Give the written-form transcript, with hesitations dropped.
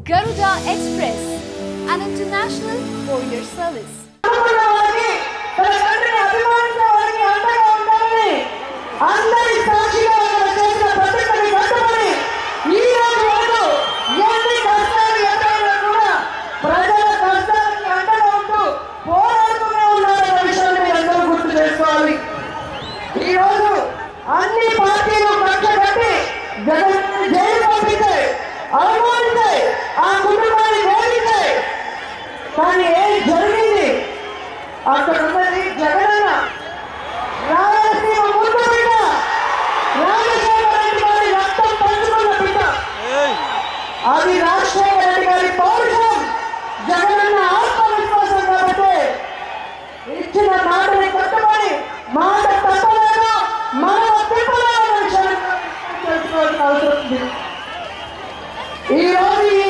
Garuda Express, an international courier service. అన్ని పార్టీలు కట్టగట్టి Jagan jail పంపితే అవమానితే ఆ కుటుంబాన్ని వేడితే కానీ ఏం జరిగింది అక్కడ ఉన్నది జగనన్న రాయలసీమ ముందు బిడ్డ రాజశేఖర రెడ్డి గారి రక్తం పంచుకున్న బిడ్డ అది రాజశేఖర రెడ్డి గారి పౌరుషం జగనన్న ఆత్మవిశ్వాసం కాబట్టి ఇచ్చిన మాటని కట్టుబడి మాట తప్పలేదు మనం తెలుసుకోవాల్సిన అవసరం ఉంది. ఈ రోజు ఈ